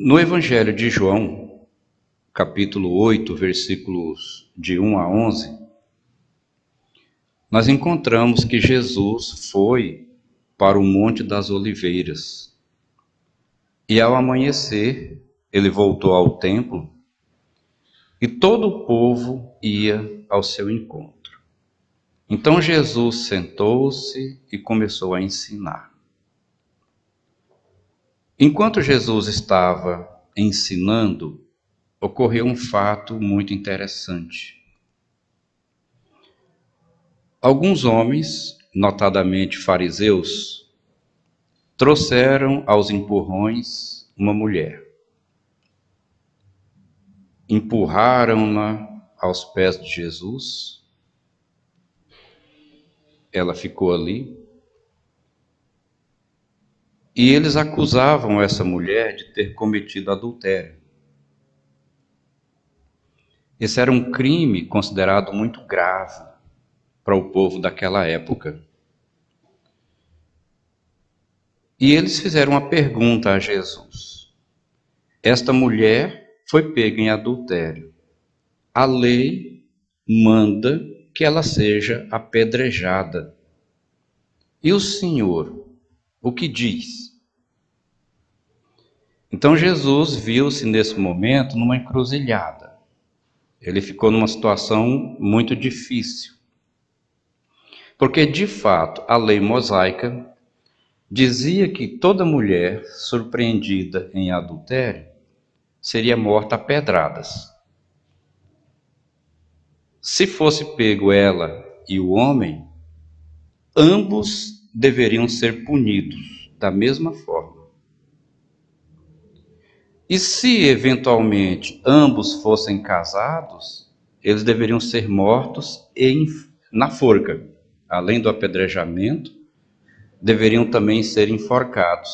No Evangelho de João, capítulo 8, versículos de 1 a 11, nós encontramos que Jesus foi para o Monte das Oliveiras. E ao amanhecer, ele voltou ao templo e todo o povo ia ao seu encontro. Então Jesus sentou-se e começou a ensinar. Enquanto Jesus estava ensinando, ocorreu um fato muito interessante. Alguns homens, notadamente fariseus, trouxeram aos empurrões uma mulher. Empurraram-na aos pés de Jesus. Ela ficou ali. E eles acusavam essa mulher de ter cometido adultério. Esse era um crime considerado muito grave para o povo daquela época. E eles fizeram uma pergunta a Jesus. Esta mulher foi pega em adultério. A lei manda que ela seja apedrejada. E o Senhor, o que diz? Então Jesus viu-se nesse momento numa encruzilhada. Ele ficou numa situação muito difícil. Porque, de fato, a lei mosaica dizia que toda mulher surpreendida em adultério seria morta a pedradas. Se fosse pego ela e o homem, ambos deveriam ser punidos da mesma forma. E se eventualmente ambos fossem casados, eles deveriam ser mortos na forca. Além do apedrejamento, deveriam também ser enforcados.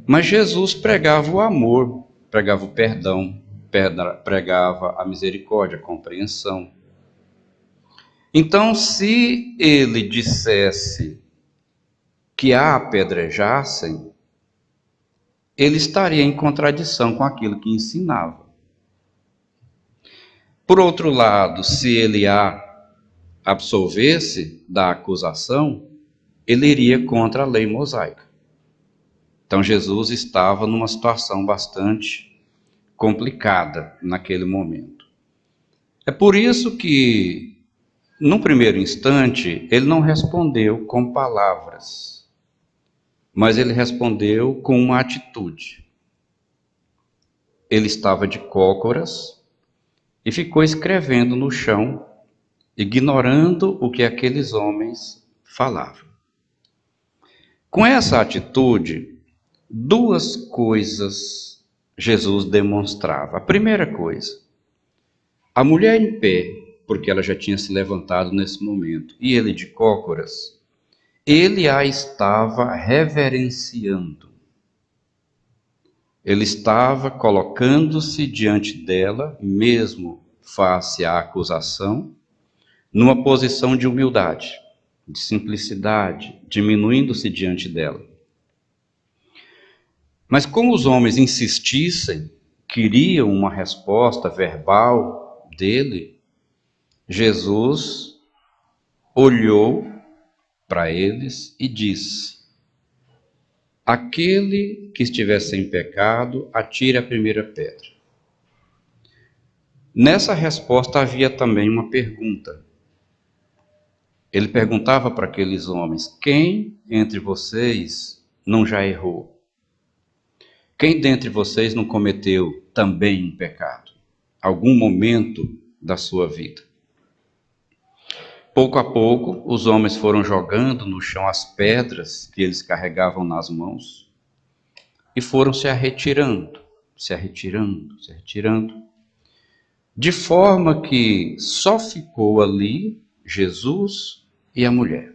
Mas Jesus pregava o amor, pregava o perdão, pregava a misericórdia, a compreensão. Então, se ele dissesse que a apedrejassem, ele estaria em contradição com aquilo que ensinava. Por outro lado, se ele a absolvesse da acusação, ele iria contra a lei mosaica. Então Jesus estava numa situação bastante complicada naquele momento. É por isso que, num primeiro instante, ele não respondeu com palavras, mas ele respondeu com uma atitude. Ele estava de cócoras e ficou escrevendo no chão, ignorando o que aqueles homens falavam. Com essa atitude, duas coisas Jesus demonstrava. A primeira coisa, a mulher em pé, porque ela já tinha se levantado nesse momento, e ele de cócoras, ele a estava reverenciando. Ele estava colocando-se diante dela, mesmo face à acusação, numa posição de humildade, de simplicidade, diminuindo-se diante dela. Mas como os homens insistissem, queriam uma resposta verbal dele, Jesus olhou para eles e disse: aquele que estiver sem pecado, atire a primeira pedra. Nessa resposta havia também uma pergunta. Ele perguntava para aqueles homens: quem entre vocês não já errou? Quem dentre vocês não cometeu também um pecado? Algum momento da sua vida? Pouco a pouco, os homens foram jogando no chão as pedras que eles carregavam nas mãos e foram se retirando, de forma que só ficou ali Jesus e a mulher.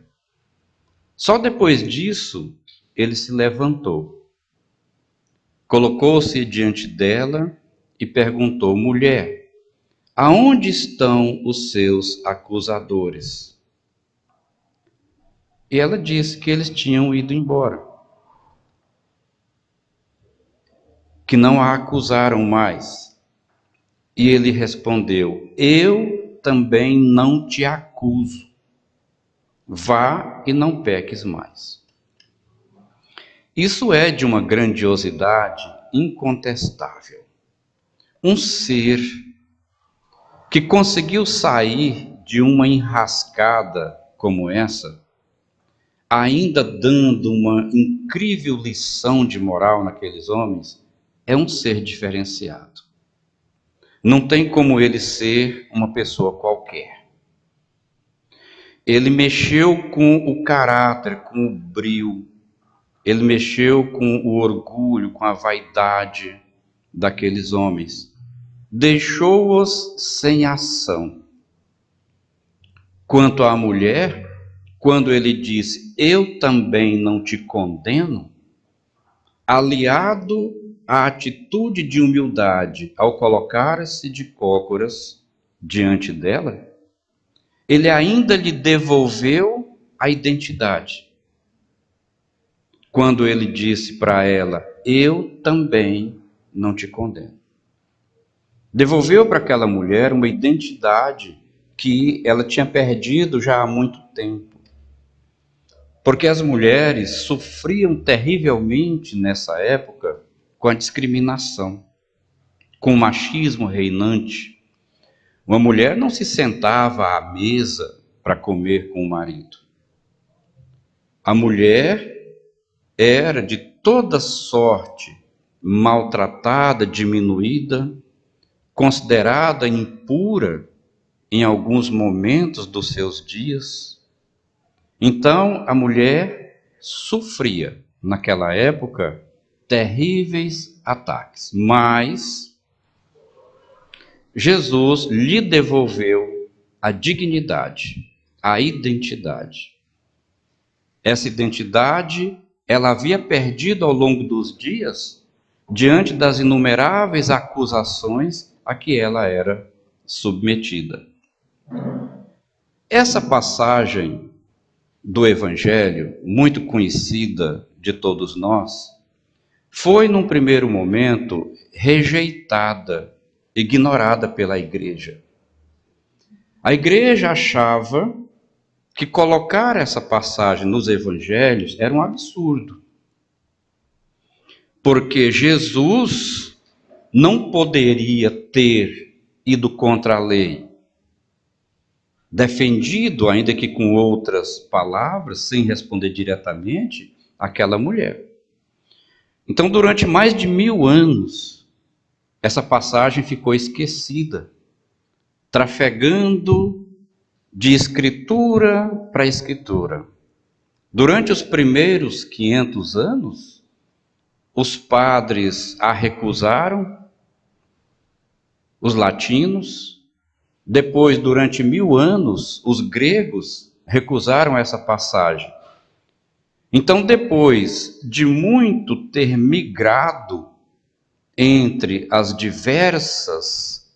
Só depois disso, ele se levantou, colocou-se diante dela e perguntou: mulher, aonde estão os seus acusadores? E ela disse que eles tinham ido embora. que não a acusaram mais. E ele respondeu: eu também não te acuso. Vá e não peques mais. Isso é de uma grandiosidade incontestável. Um ser que conseguiu sair de uma enrascada como essa, ainda dando uma incrível lição de moral naqueles homens, é um ser diferenciado. Não tem como ele ser uma pessoa qualquer. Ele mexeu com o caráter, com o brio, ele mexeu com o orgulho, com a vaidade daqueles homens. Deixou-os sem ação. Quanto à mulher, quando ele disse: eu também não te condeno, aliado à atitude de humildade ao colocar-se de cócoras diante dela, ele ainda lhe devolveu a identidade. Quando ele disse para ela: eu também não te condeno. Devolveu para aquela mulher uma identidade que ela tinha perdido já há muito tempo. Porque as mulheres sofriam terrivelmente nessa época com a discriminação, com o machismo reinante. Uma mulher não se sentava à mesa para comer com o marido. A mulher era de toda sorte maltratada, diminuída, considerada impura em alguns momentos dos seus dias. Então a mulher sofria naquela época terríveis ataques, mas Jesus lhe devolveu a dignidade, a identidade. Essa identidade ela havia perdido ao longo dos dias diante das inumeráveis acusações a que ela era submetida. Essa passagem do Evangelho, muito conhecida de todos nós, foi num primeiro momento rejeitada, ignorada pela igreja. A igreja achava que colocar essa passagem nos evangelhos era um absurdo, porque Jesus não poderia ter ido contra a lei, defendido, ainda que com outras palavras, sem responder diretamente, aquela mulher. Então, durante mais de 1000 anos, essa passagem ficou esquecida, trafegando de escritura para escritura. Durante os primeiros 500 anos, os padres a recusaram, os latinos. Depois, durante 1000 anos, os gregos recusaram essa passagem. Então, depois de muito ter migrado entre as diversas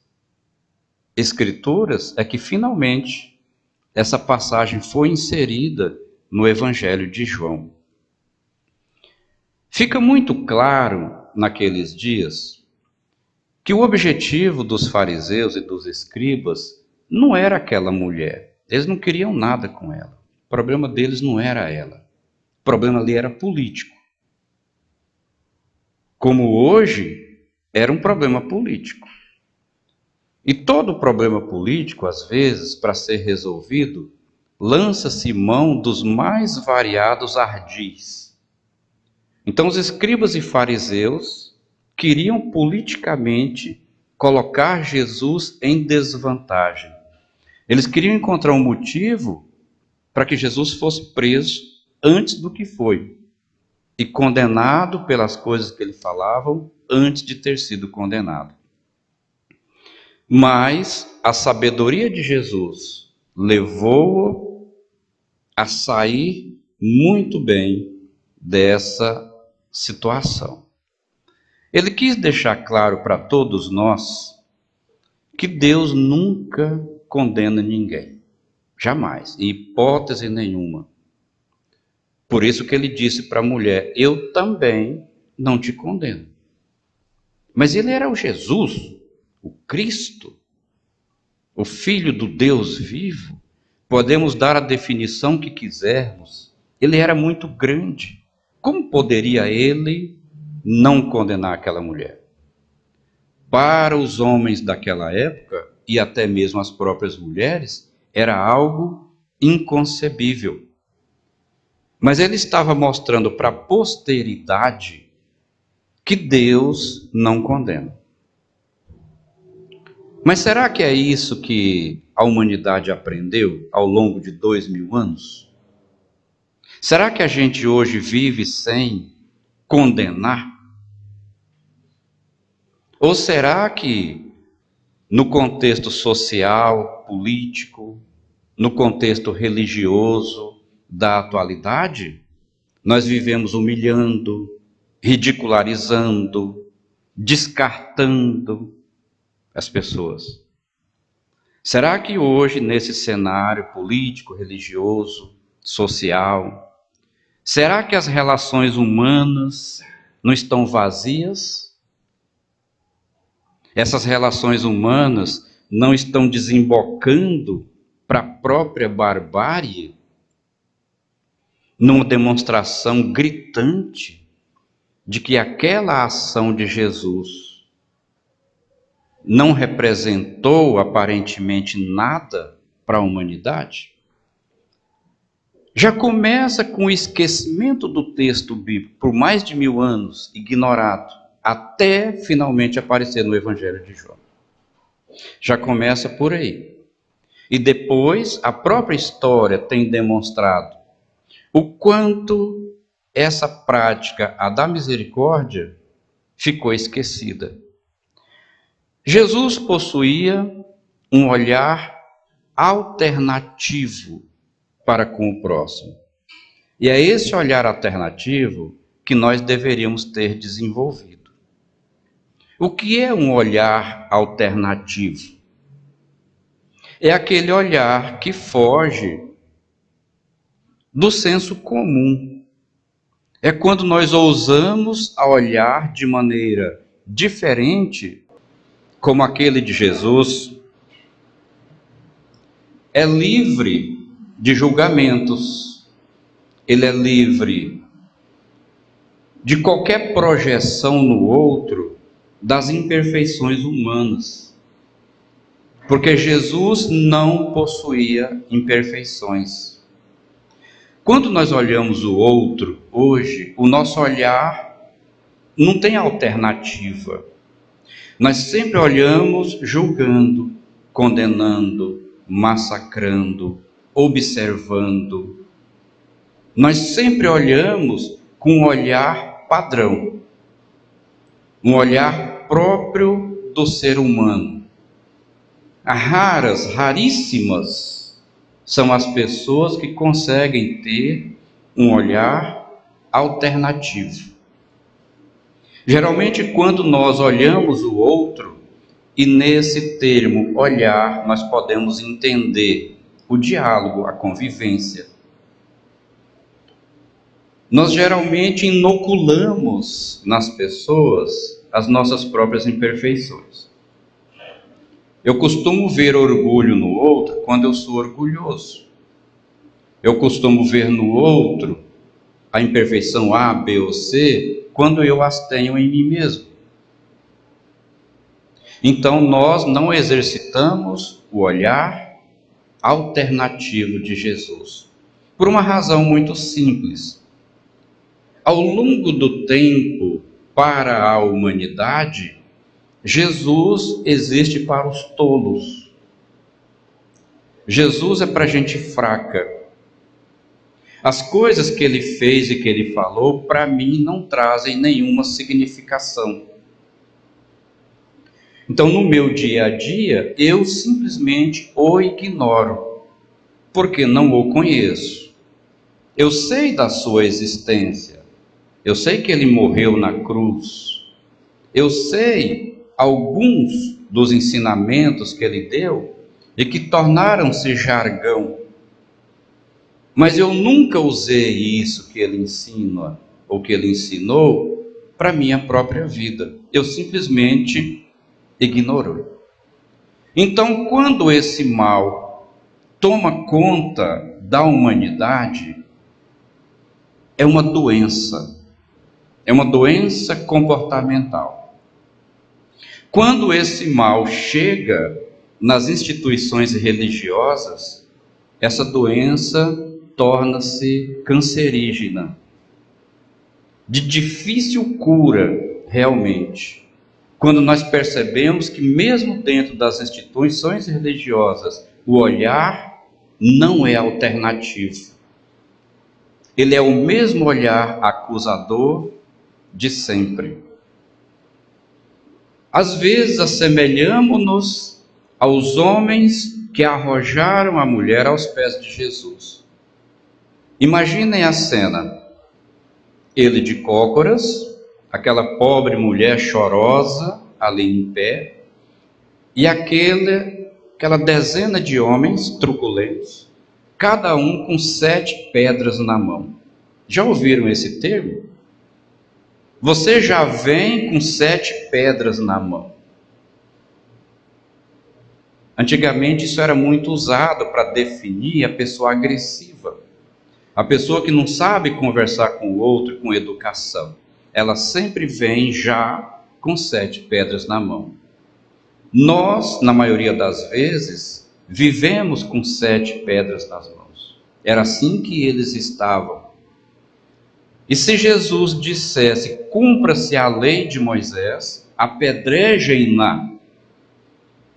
escrituras, é que finalmente essa passagem foi inserida no Evangelho de João. Fica muito claro naqueles dias que o objetivo dos fariseus e dos escribas não era aquela mulher. Eles não queriam nada com ela. O problema deles não era ela. O problema ali era político. Como hoje, era um problema político. E todo problema político, às vezes, para ser resolvido, lança-se mão dos mais variados ardis. Então, os escribas e fariseus queriam politicamente colocar Jesus em desvantagem. Eles queriam encontrar um motivo para que Jesus fosse preso antes do que foi e condenado pelas coisas que ele falava antes de ter sido condenado. Mas a sabedoria de Jesus levou-o a sair muito bem dessa situação. Ele quis deixar claro para todos nós que Deus nunca condena ninguém, jamais, em hipótese nenhuma. Por isso que ele disse para a mulher: eu também não te condeno. Mas ele era o Jesus, o Cristo, o Filho do Deus vivo. Podemos dar a definição que quisermos. Ele era muito grande. Como poderia ele não condenar aquela mulher? Para os homens daquela época, e até mesmo as próprias mulheres, era algo inconcebível. Mas ele estava mostrando para a posteridade que Deus não condena. Mas será que é isso que a humanidade aprendeu ao longo de 2000 anos? Será que a gente hoje vive sem condenar? Ou será que no contexto social, político, no contexto religioso da atualidade, nós vivemos humilhando, ridicularizando, descartando as pessoas? Será que hoje, nesse cenário político, religioso, social, será que as relações humanas não estão vazias? Essas relações humanas não estão desembocando para a própria barbárie, numa demonstração gritante de que aquela ação de Jesus não representou aparentemente nada para a humanidade? Já começa com o esquecimento do texto bíblico por mais de 1000 anos, ignorado, até finalmente aparecer no Evangelho de João. Já começa por aí. E depois a própria história tem demonstrado o quanto essa prática, a da misericórdia, ficou esquecida. Jesus possuía um olhar alternativo para com o próximo. E é esse olhar alternativo que nós deveríamos ter desenvolvido. O que é um olhar alternativo? É aquele olhar que foge do senso comum. É quando nós ousamos a olhar de maneira diferente, como aquele de Jesus. É livre de julgamentos, ele é livre de qualquer projeção no outro das imperfeições humanas, porque Jesus não possuía imperfeições. Quando nós olhamos o outro hoje, o nosso olhar não tem alternativa. Nós sempre olhamos julgando, condenando, massacrando, observando. Nós sempre olhamos com um olhar padrão, um olhar próprio do ser humano. Raríssimas são as pessoas que conseguem ter um olhar alternativo. Geralmente, quando nós olhamos o outro, e nesse termo olhar, nós podemos entender o diálogo, a convivência. Nós geralmente inoculamos nas pessoas as nossas próprias imperfeições. Eu costumo ver orgulho no outro quando eu sou orgulhoso. Eu costumo ver no outro a imperfeição A, B ou C quando eu as tenho em mim mesmo. Então nós não exercitamos o olhar alternativo de Jesus, por uma razão muito simples. Ao longo do tempo, para a humanidade, Jesus existe para os tolos. Jesus é para gente fraca. As coisas que ele fez e que ele falou, para mim, não trazem nenhuma significação. Então, no meu dia a dia, eu simplesmente o ignoro, porque não o conheço. Eu sei da sua existência, eu sei que ele morreu na cruz, eu sei alguns dos ensinamentos que ele deu e que tornaram-se jargão, mas eu nunca usei isso que ele ensina ou que ele ensinou para a minha própria vida. Eu simplesmente ignoro. Então, quando esse mal toma conta da humanidade, é uma doença comportamental. Quando esse mal chega nas instituições religiosas, essa doença torna-se cancerígena, de difícil cura, realmente. Quando nós percebemos que mesmo dentro das instituições religiosas, o olhar não é alternativo. Ele é o mesmo olhar acusador de sempre. Às vezes assemelhamo-nos aos homens que arrojaram a mulher aos pés de Jesus. Imaginem a cena. Ele de cócoras, aquela pobre mulher chorosa ali em pé, e aquela dezena de homens truculentos, cada um com 7 pedras na mão. Já ouviram esse termo? Você já vem com 7 pedras na mão. Antigamente isso era muito usado para definir a pessoa agressiva. A pessoa que não sabe conversar com o outro com educação. Ela sempre vem já com 7 pedras na mão. Nós, na maioria das vezes, vivemos com 7 pedras nas mãos. Era assim que eles estavam. E se Jesus dissesse, cumpra-se a lei de Moisés, apedrejem-na,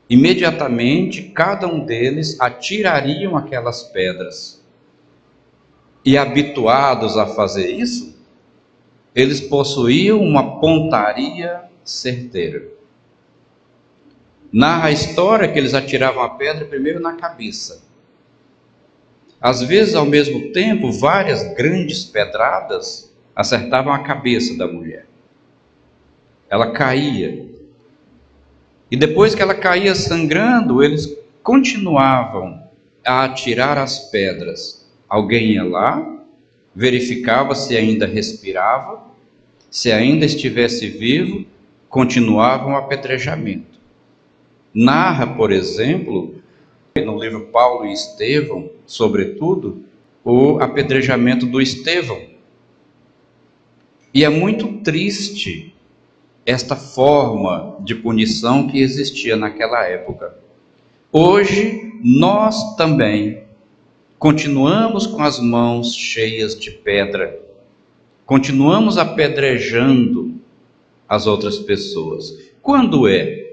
imediatamente cada um deles atirariam aquelas pedras. E habituados a fazer isso, eles possuíam uma pontaria certeira. Narra a história que eles atiravam a pedra primeiro na cabeça. Às vezes, ao mesmo tempo, várias grandes pedradas acertavam a cabeça da mulher. Ela caía. E depois que ela caía sangrando, eles continuavam a atirar as pedras. Alguém ia lá, verificava se ainda respirava, se ainda estivesse vivo, continuavam o apedrejamento. Narra, por exemplo, no livro Paulo e Estevão, sobretudo, o apedrejamento do Estevão. E é muito triste esta forma de punição que existia naquela época. Hoje, nós também continuamos com as mãos cheias de pedra, continuamos apedrejando as outras pessoas. Quando é?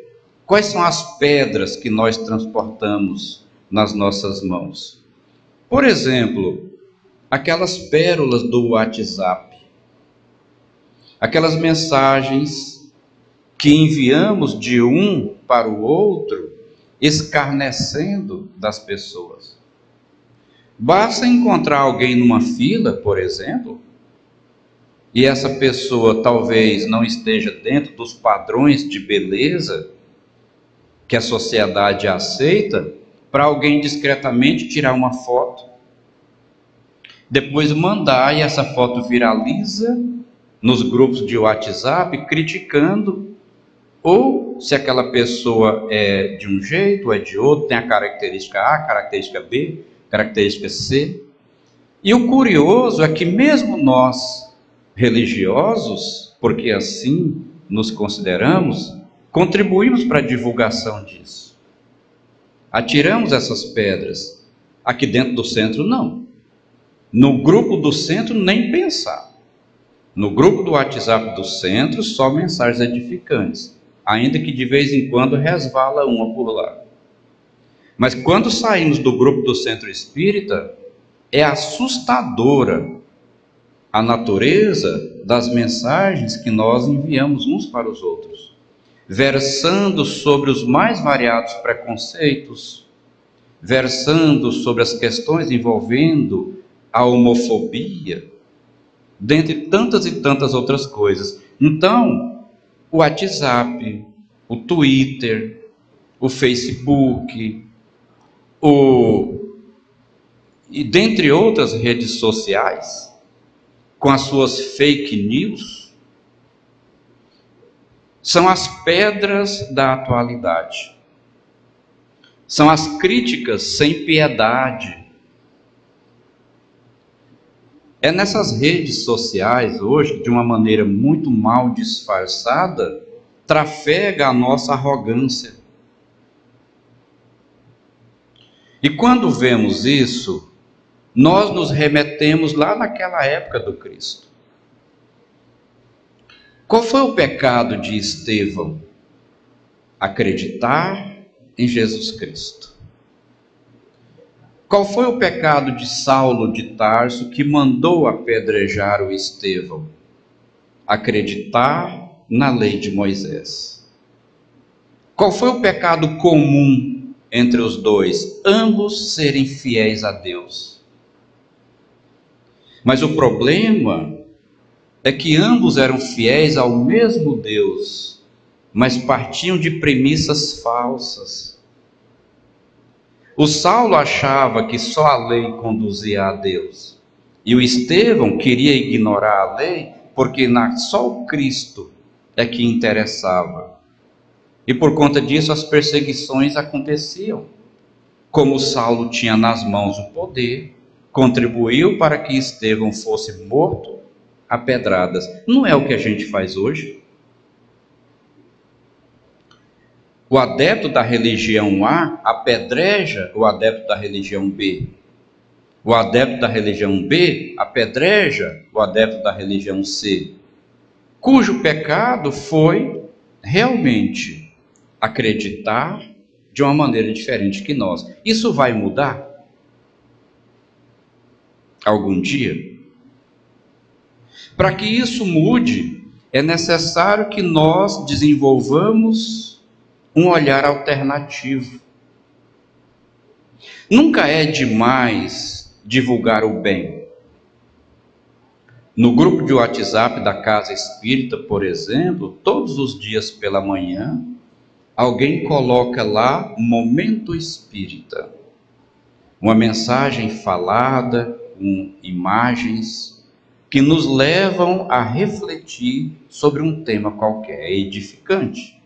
Quais são as pedras que nós transportamos nas nossas mãos? Por exemplo, aquelas pérolas do WhatsApp, aquelas mensagens que enviamos de um para o outro, escarnecendo das pessoas. Basta encontrar alguém numa fila, por exemplo, e essa pessoa talvez não esteja dentro dos padrões de beleza que a sociedade aceita, para alguém discretamente tirar uma foto, depois mandar, e essa foto viraliza nos grupos de WhatsApp, criticando, ou se aquela pessoa é de um jeito ou é de outro, tem a característica A, característica B, característica C. E o curioso é que mesmo nós, religiosos, porque assim nos consideramos, contribuímos para a divulgação disso. Atiramos essas pedras. Aqui dentro do centro, não. No grupo do centro, nem pensar. No grupo do WhatsApp do centro, só mensagens edificantes, ainda que de vez em quando resvala uma por lá. Mas quando saímos do grupo do centro espírita, é assustadora a natureza das mensagens que nós enviamos uns para os outros, versando sobre os mais variados preconceitos, versando sobre as questões envolvendo a homofobia, dentre tantas e tantas outras coisas. Então, o WhatsApp, o Twitter, o Facebook, e dentre outras redes sociais, com as suas fake news, são as pedras da atualidade. São as críticas sem piedade. É nessas redes sociais hoje, de uma maneira muito mal disfarçada, trafega a nossa arrogância. E quando vemos isso, nós nos remetemos lá naquela época do Cristo. Qual foi o pecado de Estevão? Acreditar em Jesus Cristo. Qual foi o pecado de Saulo de Tarso que mandou apedrejar o Estevão? Acreditar na lei de Moisés. Qual foi o pecado comum entre os dois? Ambos serem fiéis a Deus. Mas o problema é que ambos eram fiéis ao mesmo Deus, mas partiam de premissas falsas. O Saulo achava que só a lei conduzia a Deus, e o Estevão queria ignorar a lei, porque só o Cristo é que interessava. E por conta disso as perseguições aconteciam. Como o Saulo tinha nas mãos o poder, contribuiu para que Estevão fosse morto a pedradas. Não é o que a gente faz hoje? O adepto da religião A apedreja o adepto da religião B. O adepto da religião B apedreja o adepto da religião C, cujo pecado foi realmente acreditar de uma maneira diferente que nós. Isso vai mudar algum dia? Para que isso mude, é necessário que nós desenvolvamos um olhar alternativo. Nunca é demais divulgar o bem. No grupo de WhatsApp da Casa Espírita, por exemplo, todos os dias pela manhã, alguém coloca lá Momento Espírita. Uma mensagem falada, com imagens, que nos levam a refletir sobre um tema qualquer, é edificante.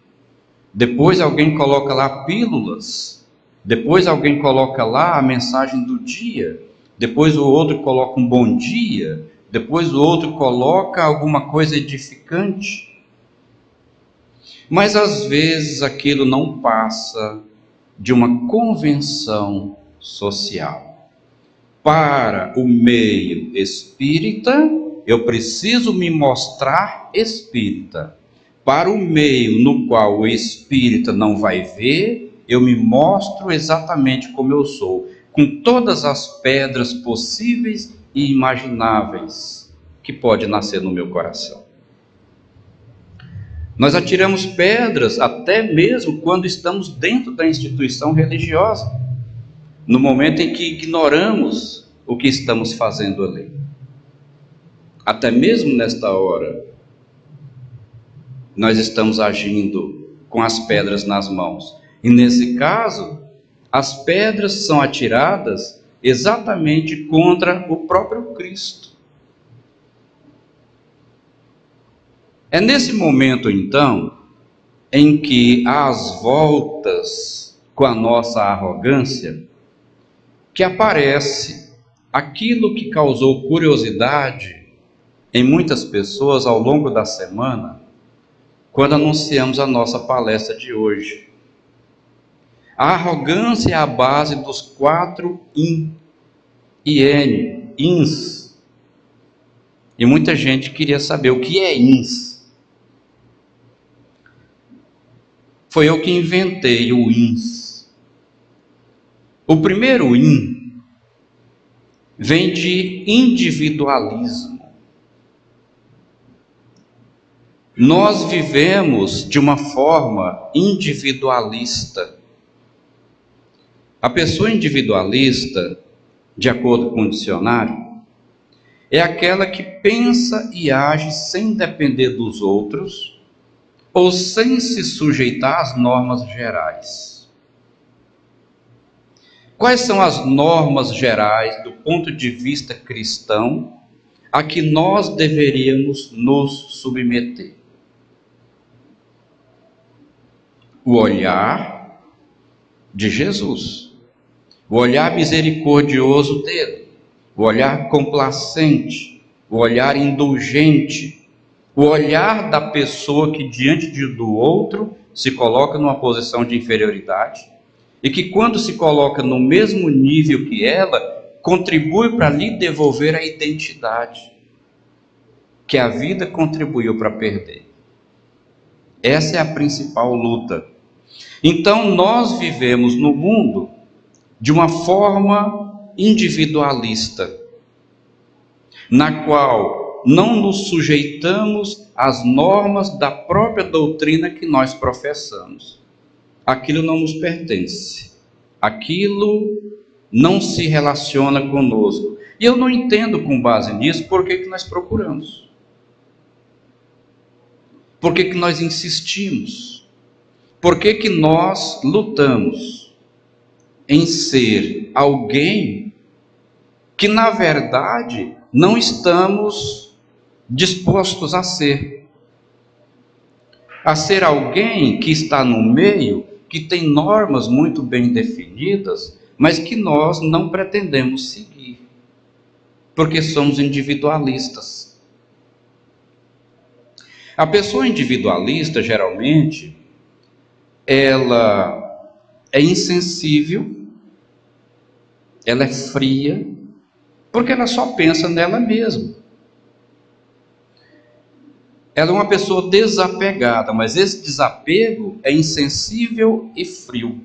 Depois alguém coloca lá pílulas, depois alguém coloca lá a mensagem do dia, depois o outro coloca um bom dia, depois o outro coloca alguma coisa edificante. Mas às vezes aquilo não passa de uma convenção social. Para o meio espírita, eu preciso me mostrar espírita. Para o meio no qual o espírita não vai ver, eu me mostro exatamente como eu sou, com todas as pedras possíveis e imagináveis que pode nascer no meu coração. Nós atiramos pedras até mesmo quando estamos dentro da instituição religiosa, no momento em que ignoramos o que estamos fazendo ali. Até mesmo nesta hora, nós estamos agindo com as pedras nas mãos. E nesse caso, as pedras são atiradas exatamente contra o próprio Cristo. É nesse momento, então, em que há as voltas com a nossa arrogância, que aparece aquilo que causou curiosidade em muitas pessoas ao longo da semana, quando anunciamos a nossa palestra de hoje. A arrogância é a base dos 4 ins. E muita gente queria saber o que é ins. Foi eu que inventei o ins. O primeiro in vem de individualismo. Nós vivemos de uma forma individualista. A pessoa individualista, de acordo com o dicionário, é aquela que pensa e age sem depender dos outros ou sem se sujeitar às normas gerais. Quais são as normas gerais do ponto de vista cristão a que nós deveríamos nos submeter? o olhar de Jesus, o olhar misericordioso dele, o olhar complacente, o olhar indulgente, o olhar da pessoa que diante do outro se coloca numa posição de inferioridade e que quando se coloca no mesmo nível que ela, contribui para lhe devolver a identidade que a vida contribuiu para perder. Essa é a principal luta. Então nós vivemos no mundo de uma forma individualista, na qual não nos sujeitamos às normas da própria doutrina que nós professamos. Aquilo não nos pertence, aquilo não se relaciona conosco. E eu não entendo, com base nisso, por que nós procuramos. Por que nós insistimos? Por que nós lutamos em ser alguém que, na verdade, não estamos dispostos a ser? A ser alguém que está no meio, que tem normas muito bem definidas, mas que nós não pretendemos seguir, porque somos individualistas. A pessoa individualista, geralmente, ela é insensível, ela é fria, porque ela só pensa nela mesma. Ela é uma pessoa desapegada, mas esse desapego é insensível e frio.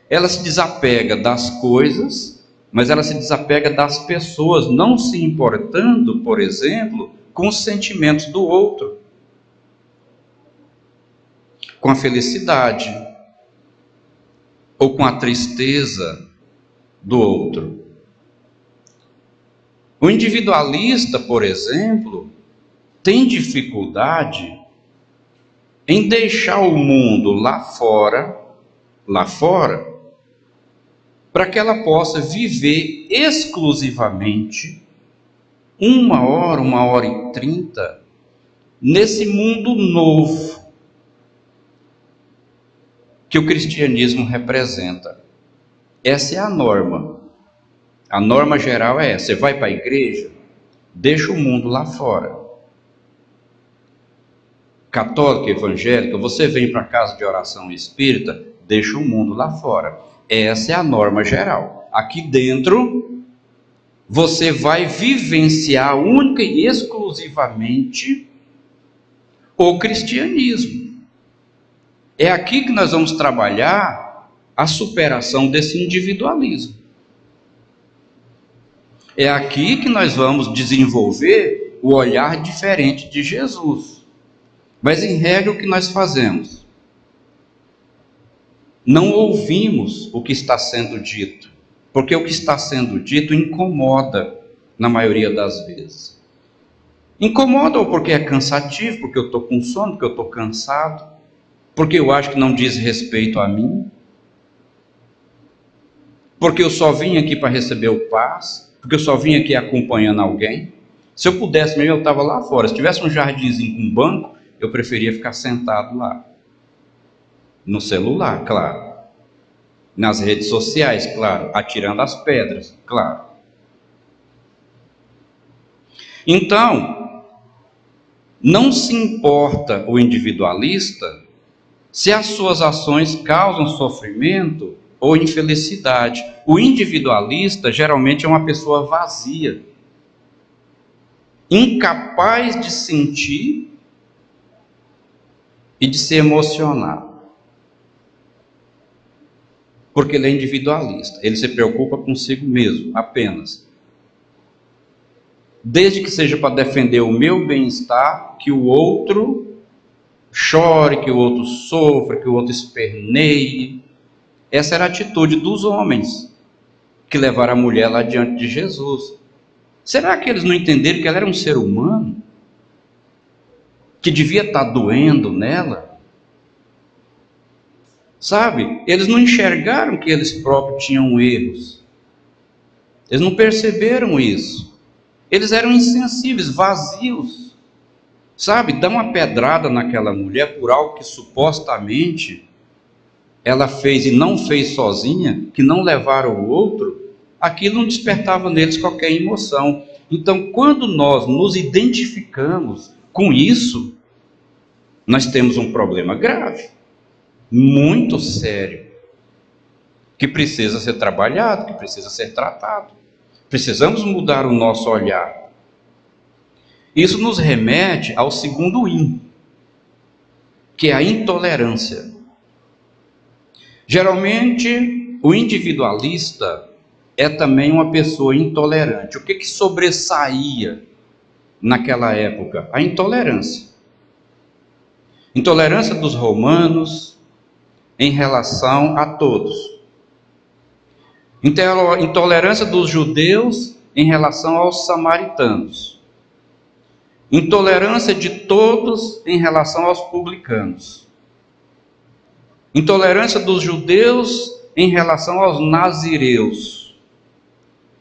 Ela se desapega das coisas, mas ela se desapega das pessoas, não se importando, por exemplo, com os sentimentos do outro, com a felicidade ou com a tristeza do outro. O individualista, por exemplo, tem dificuldade em deixar o mundo lá fora, para que ela possa viver exclusivamente 1 hora e 30, nesse mundo novo que o cristianismo representa. Essa é a norma. A norma geral é essa: você vai para a igreja, deixa o mundo lá fora. Católica, evangélica, você vem para a casa de oração espírita, deixa o mundo lá fora. Essa é a norma geral. Aqui dentro, você vai vivenciar única e exclusivamente o cristianismo. É aqui que nós vamos trabalhar a superação desse individualismo. É aqui que nós vamos desenvolver o olhar diferente de Jesus. Mas em regra, o que nós fazemos? Não ouvimos o que está sendo dito, porque o que está sendo dito incomoda na maioria das vezes. Incomoda ou porque é cansativo, porque eu estou com sono, porque eu estou cansado, porque eu acho que não diz respeito a mim, porque eu só vim aqui para receber o paz, porque eu só vim aqui acompanhando alguém. Se eu pudesse mesmo, eu estava lá fora. Se tivesse um jardinzinho com um banco, eu preferia ficar sentado lá. No celular, claro. Nas redes sociais, claro. Atirando as pedras, claro. Então, não se importa o individualista se as suas ações causam sofrimento ou infelicidade. O individualista geralmente é uma pessoa vazia, incapaz de sentir e de se emocionar, porque ele é individualista, ele se preocupa consigo mesmo, apenas. Desde que seja para defender o meu bem-estar, que o outro chore, que o outro sofra, que o outro esperneie. Essa era a atitude dos homens que levaram a mulher lá diante de Jesus. Será que eles não entenderam que ela era um ser humano? Que devia estar doendo nela? Sabe? Eles não enxergaram que eles próprios tinham erros. Eles não perceberam isso. Eles eram insensíveis, vazios. Sabe, dá uma pedrada naquela mulher por algo que supostamente ela fez e não fez sozinha, que não levaram o outro, aquilo não despertava neles qualquer emoção. Então, quando nós nos identificamos com isso, nós temos um problema grave, muito sério, que precisa ser trabalhado, que precisa ser tratado. Precisamos mudar o nosso olhar. Isso nos remete ao segundo in, que é a intolerância. Geralmente, o individualista é também uma pessoa intolerante. O que sobressaía naquela época? A intolerância. Intolerância dos romanos em relação a todos. Intolerância dos judeus em relação aos samaritanos. Intolerância de todos em relação aos publicanos. Intolerância dos judeus em relação aos nazireus.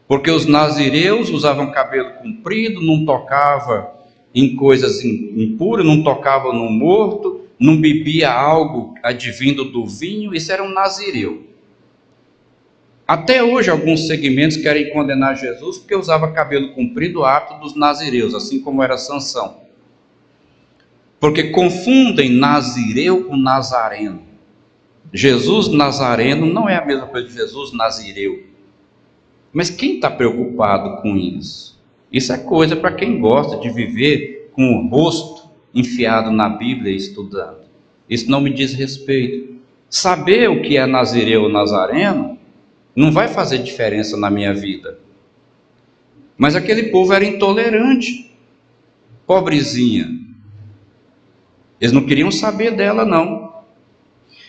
Porque os nazireus usavam cabelo comprido, não tocavam em coisas impuras, não tocavam no morto, não bebia algo advindo do vinho, isso era um nazireu. Até hoje alguns segmentos querem condenar Jesus porque usava cabelo comprido, hábito dos nazireus, assim como era Sansão. Porque confundem nazireu com nazareno. Jesus Nazareno não é a mesma coisa de Jesus Nazireu. Mas quem está preocupado com isso? Isso é coisa para quem gosta de viver com o rosto enfiado na Bíblia e estudando. Isso não me diz respeito. Saber o que é Nazireu ou Nazareno não vai fazer diferença na minha vida. Mas aquele povo era intolerante, pobrezinha. Eles não queriam saber dela, não.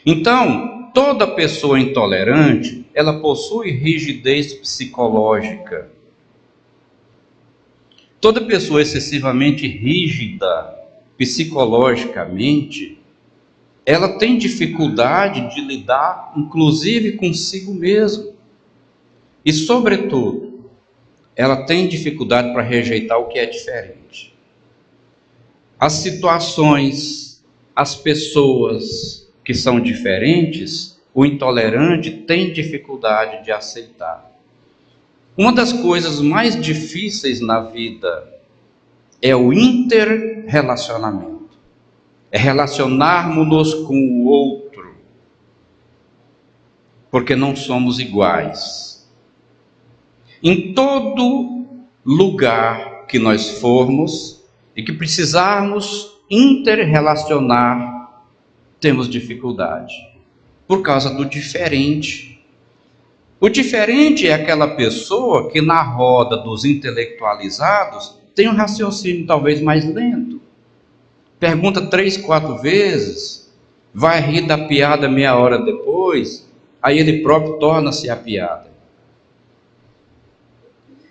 Então, toda pessoa intolerante, ela possui rigidez psicológica. Toda pessoa excessivamente rígida psicologicamente, ela tem dificuldade de lidar, inclusive consigo mesmo. E, sobretudo, ela tem dificuldade para rejeitar o que é diferente. As situações, as pessoas que são diferentes, o intolerante tem dificuldade de aceitar. Uma das coisas mais difíceis na vida é o interrelacionamento. É relacionarmos-nos com o outro, porque não somos iguais. Em todo lugar que nós formos e que precisarmos interrelacionar, temos dificuldade, por causa do diferente. O diferente é aquela pessoa que na roda dos intelectualizados tem um raciocínio talvez mais lento. Pergunta 3, 4 vezes, vai rir da piada meia hora depois, aí ele próprio torna-se a piada.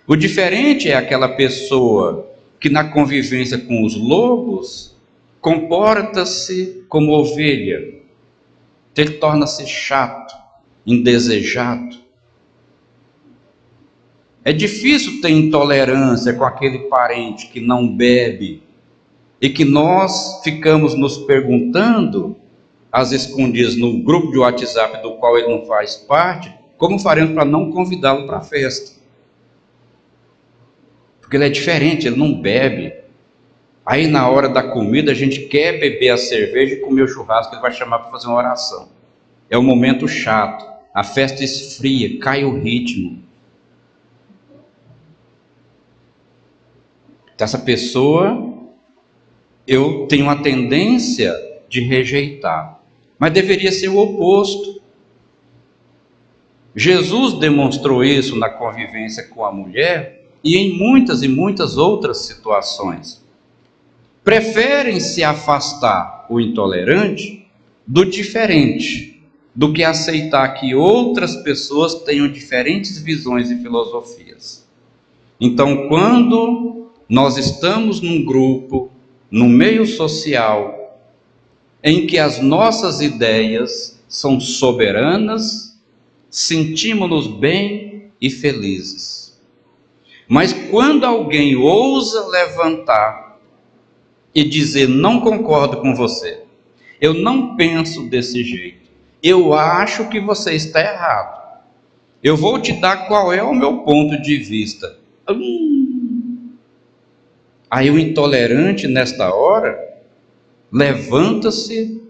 O diferente é aquela pessoa que na convivência com os lobos comporta-se como ovelha. Ele torna-se chato, indesejado. É difícil ter intolerância com aquele parente que não bebe e que nós ficamos nos perguntando, às escondidas no grupo de WhatsApp do qual ele não faz parte, como faremos para não convidá-lo para a festa. Porque ele é diferente, ele não bebe. Aí na hora da comida a gente quer beber a cerveja e comer o churrasco, ele vai chamar para fazer uma oração. É um momento chato, a festa esfria, cai o ritmo. Então, essa pessoa, eu tenho uma tendência de rejeitar, mas deveria ser o oposto. Jesus demonstrou isso na convivência com a mulher e em muitas e muitas outras situações. Preferem se afastar o intolerante do diferente, do que aceitar que outras pessoas tenham diferentes visões e filosofias. Então, quando nós estamos num grupo, no meio social, em que as nossas ideias são soberanas, sentimos-nos bem e felizes. Mas quando alguém ousa levantar e dizer: não concordo com você, eu não penso desse jeito, eu acho que você está errado, eu vou te dar qual é o meu ponto de vista. Aí o intolerante, nesta hora, levanta-se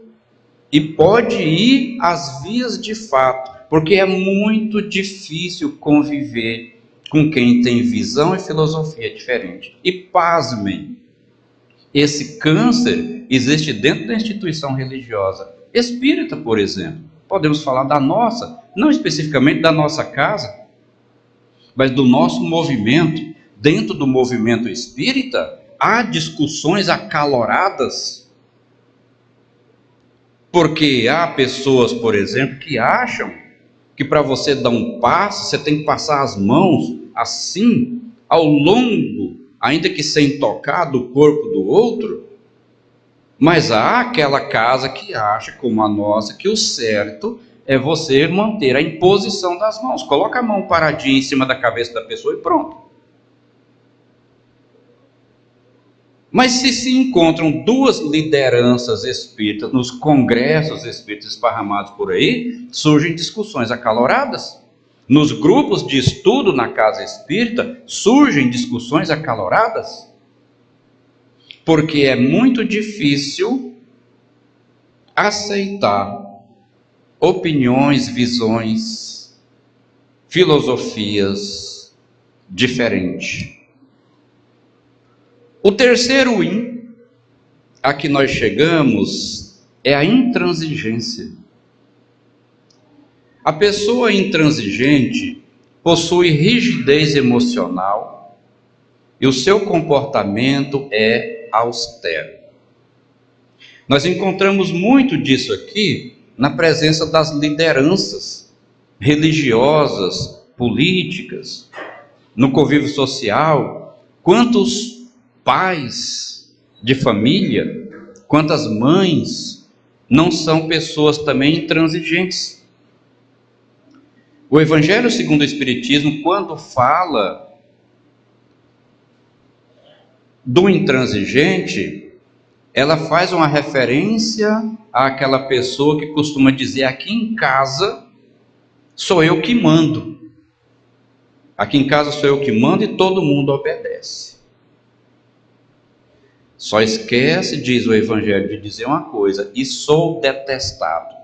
e pode ir às vias de fato, porque é muito difícil conviver com quem tem visão e filosofia diferente. E pasmem, esse câncer existe dentro da instituição religiosa espírita, por exemplo. Podemos falar da nossa, não especificamente da nossa casa, mas do nosso movimento. Dentro do movimento espírita, há discussões acaloradas, porque há pessoas, por exemplo, que acham que para você dar um passo, você tem que passar as mãos assim, ao longo, ainda que sem tocar, do corpo do outro. Mas há aquela casa que acha, como a nossa, que o certo é você manter a imposição das mãos. Coloca a mão paradinha em cima da cabeça da pessoa e pronto. Mas se encontram duas lideranças espíritas nos congressos espíritas esparramados por aí, surgem discussões acaloradas. Nos grupos de estudo na casa espírita, surgem discussões acaloradas. Porque é muito difícil aceitar opiniões, visões, filosofias diferentes. O terceiro in a que nós chegamos é a intransigência. A pessoa intransigente possui rigidez emocional e o seu comportamento é austero. Nós encontramos muito disso aqui na presença das lideranças religiosas, políticas, no convívio social. Quantos pais de família, quantas mães não são pessoas também intransigentes? O Evangelho segundo o Espiritismo, quando fala do intransigente, ela faz uma referência àquela pessoa que costuma dizer: aqui em casa sou eu que mando, aqui em casa sou eu que mando e todo mundo obedece. Só esquece, diz o Evangelho, de dizer uma coisa: e sou detestado.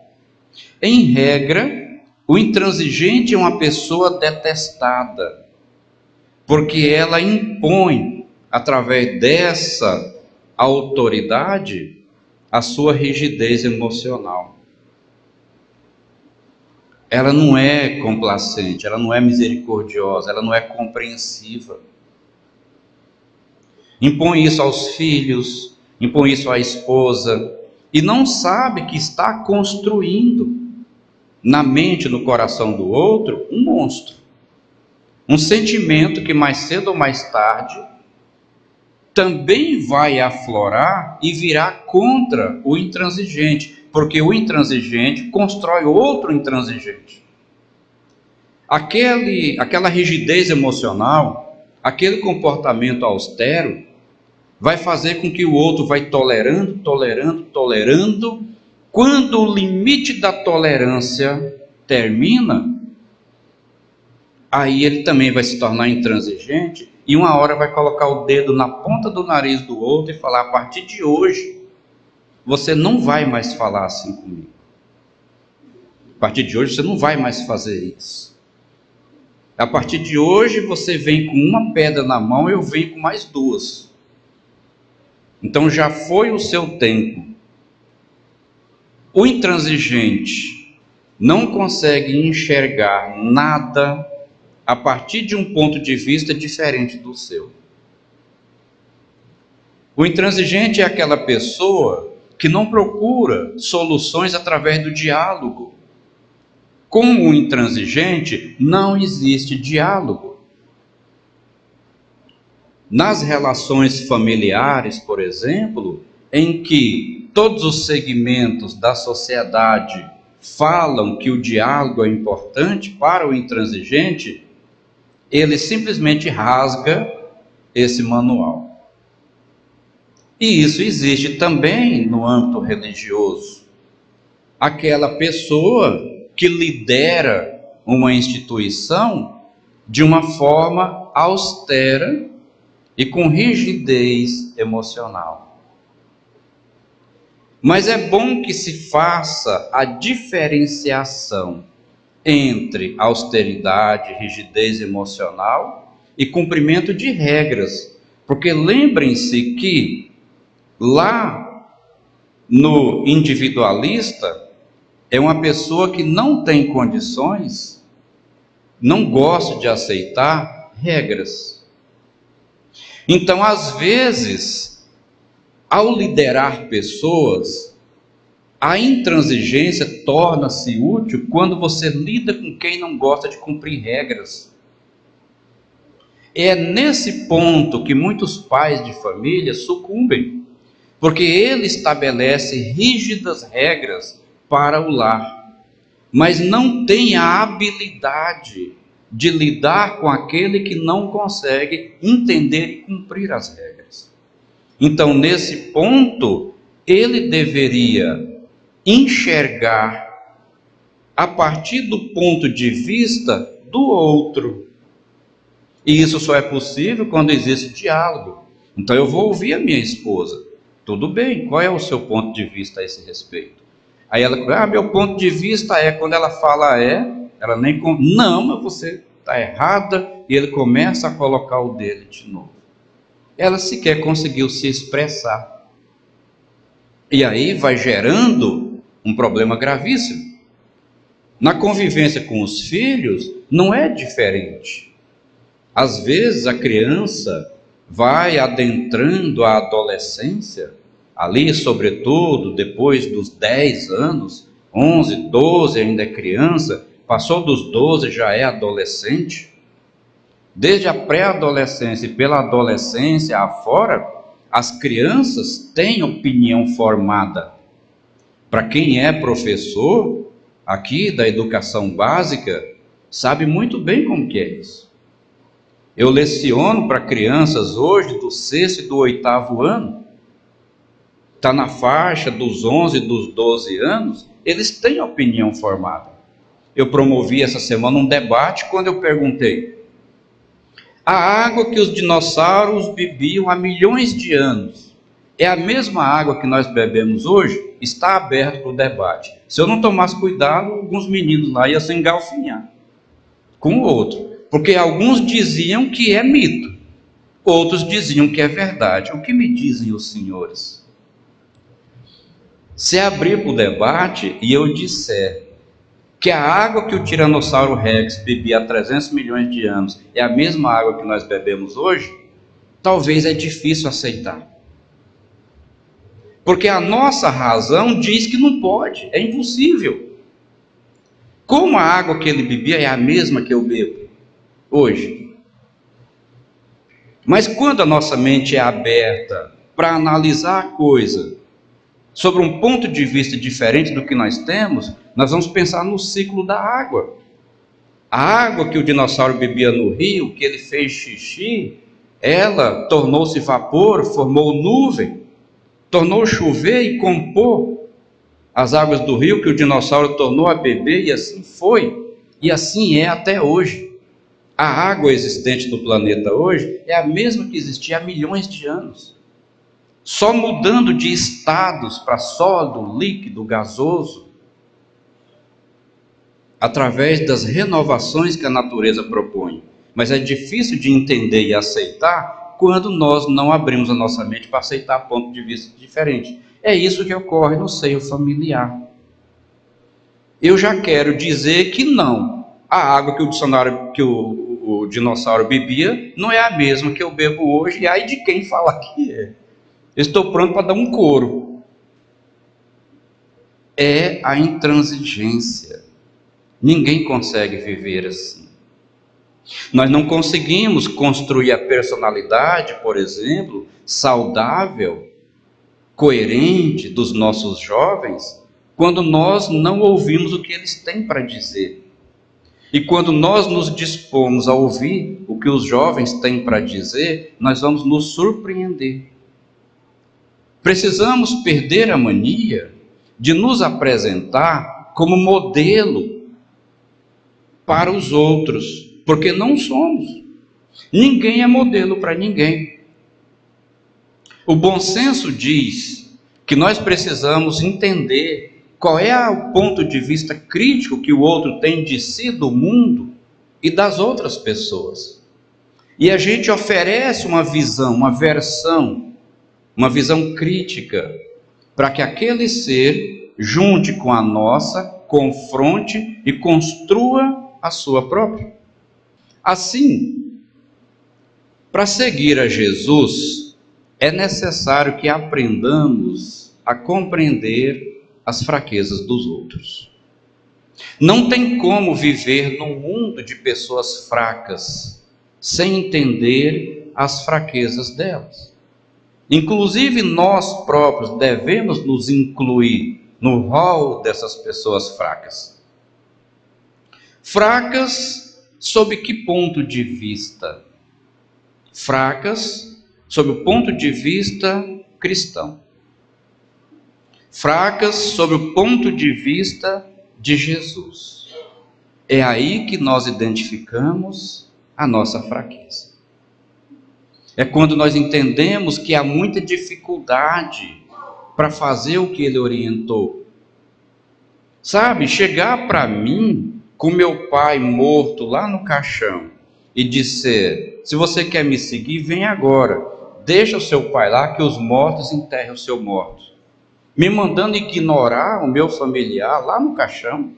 Em regra, o intransigente é uma pessoa detestada, porque ela impõe, através dessa autoridade, a sua rigidez emocional. Ela não é complacente, ela não é misericordiosa, ela não é compreensiva. Impõe isso aos filhos, impõe isso à esposa, e não sabe que está construindo na mente, no coração do outro, um monstro. Um sentimento que mais cedo ou mais tarde também vai aflorar e virá contra o intransigente, porque o intransigente constrói outro intransigente. Aquela rigidez emocional, aquele comportamento austero, vai fazer com que o outro vai tolerando. Quando o limite da tolerância termina, aí ele também vai se tornar intransigente e uma hora vai colocar o dedo na ponta do nariz do outro e falar: a partir de hoje, você não vai mais falar assim comigo. A partir de hoje você não vai mais fazer isso. A partir de hoje você vem com uma pedra na mão e eu venho com mais duas. Então já foi o seu tempo. O intransigente não consegue enxergar nada a partir de um ponto de vista diferente do seu. O intransigente é aquela pessoa que não procura soluções através do diálogo. Com o intransigente não existe diálogo. Nas relações familiares, por exemplo, em que todos os segmentos da sociedade falam que o diálogo é importante para o intransigente, ele simplesmente rasga esse manual. E isso existe também no âmbito religioso. Aquela pessoa que lidera uma instituição de uma forma austera e com rigidez emocional. Mas é bom que se faça a diferenciação entre austeridade, rigidez emocional e cumprimento de regras. Porque lembrem-se que lá no individualista é uma pessoa que não tem condições, não gosta de aceitar regras. Então, às vezes, ao liderar pessoas, a intransigência torna-se útil quando você lida com quem não gosta de cumprir regras. É nesse ponto que muitos pais de família sucumbem, porque ele estabelece rígidas regras para o lar, mas não tem a habilidade de lidar com aquele que não consegue entender e cumprir as regras. Então, nesse ponto, ele deveria enxergar a partir do ponto de vista do outro. E isso só é possível quando existe diálogo. Então eu vou ouvir a minha esposa. Tudo bem, qual é o seu ponto de vista a esse respeito? Aí ela, meu ponto de vista é, quando ela fala ela nem, não, mas você está errada, e ele começa a colocar o dele de novo. Ela sequer conseguiu se expressar. E aí vai gerando um problema gravíssimo. Na convivência com os filhos, não é diferente. Às vezes a criança vai adentrando a adolescência, ali sobretudo depois dos 10 anos, 11, 12 ainda é criança, passou dos 12 já é adolescente. Desde a pré-adolescência e pela adolescência afora, as crianças têm opinião formada. Para quem é professor aqui da educação básica, sabe muito bem como que é isso. Eu leciono para crianças hoje do 6º e do 8º ano, está na faixa dos 11 e dos 12 anos, eles têm opinião formada. Eu promovi essa semana um debate quando eu perguntei: a água que os dinossauros bebiam há milhões de anos é a mesma água que nós bebemos hoje? Está aberto para o debate. Se eu não tomasse cuidado, alguns meninos lá iam se engalfinhar com o outro. Porque alguns diziam que é mito, outros diziam que é verdade. O que me dizem os senhores? Se abrir para o debate e eu disser que a água que o Tiranossauro Rex bebia há 300 milhões de anos é a mesma água que nós bebemos hoje, talvez é difícil aceitar. Porque a nossa razão diz que não pode, é impossível. Como a água que ele bebia é a mesma que eu bebo hoje? Mas quando a nossa mente é aberta para analisar a coisa sobre um ponto de vista diferente do que nós temos, nós vamos pensar no ciclo da água. A água que o dinossauro bebia no rio, que ele fez xixi, ela tornou-se vapor, formou nuvem, tornou chover e compor as águas do rio que o dinossauro tornou a beber, e assim foi, e assim é até hoje. A água existente no planeta hoje é a mesma que existia há milhões de anos, só mudando de estados para sólido, líquido, gasoso, através das renovações que a natureza propõe. Mas é difícil de entender e aceitar quando nós não abrimos a nossa mente para aceitar ponto de vista diferente. É isso que ocorre no seio familiar. Eu já quero dizer que não, a água que o dinossauro bebia não é a mesma que eu bebo hoje, e aí de quem falar que é. Eu estou pronto para dar um coro. É a intransigência. Ninguém consegue viver assim. Nós não conseguimos construir a personalidade, por exemplo, saudável, coerente dos nossos jovens, quando nós não ouvimos o que eles têm para dizer. E quando nós nos dispomos a ouvir o que os jovens têm para dizer, nós vamos nos surpreender. Precisamos perder a mania de nos apresentar como modelo para os outros, porque não somos. Ninguém é modelo para ninguém. O bom senso diz que nós precisamos entender qual é o ponto de vista crítico que o outro tem de si, do mundo e das outras pessoas. E a gente oferece uma visão, uma visão crítica, para que aquele ser junte com a nossa, confronte e construa a sua própria. Assim, para seguir a Jesus, é necessário que aprendamos a compreender as fraquezas dos outros. Não tem como viver num mundo de pessoas fracas sem entender as fraquezas delas. Inclusive, nós próprios devemos nos incluir no rol dessas pessoas fracas. Fracas sob que ponto de vista? Fracas sob o ponto de vista cristão. Fracas sob o ponto de vista de Jesus. É aí que nós identificamos a nossa fraqueza. É quando nós entendemos que há muita dificuldade para fazer o que ele orientou. Sabe, chegar para mim com meu pai morto lá no caixão e dizer: se você quer me seguir, vem agora. Deixa o seu pai lá que os mortos enterrem o seu morto. Me mandando ignorar o meu familiar lá no caixão.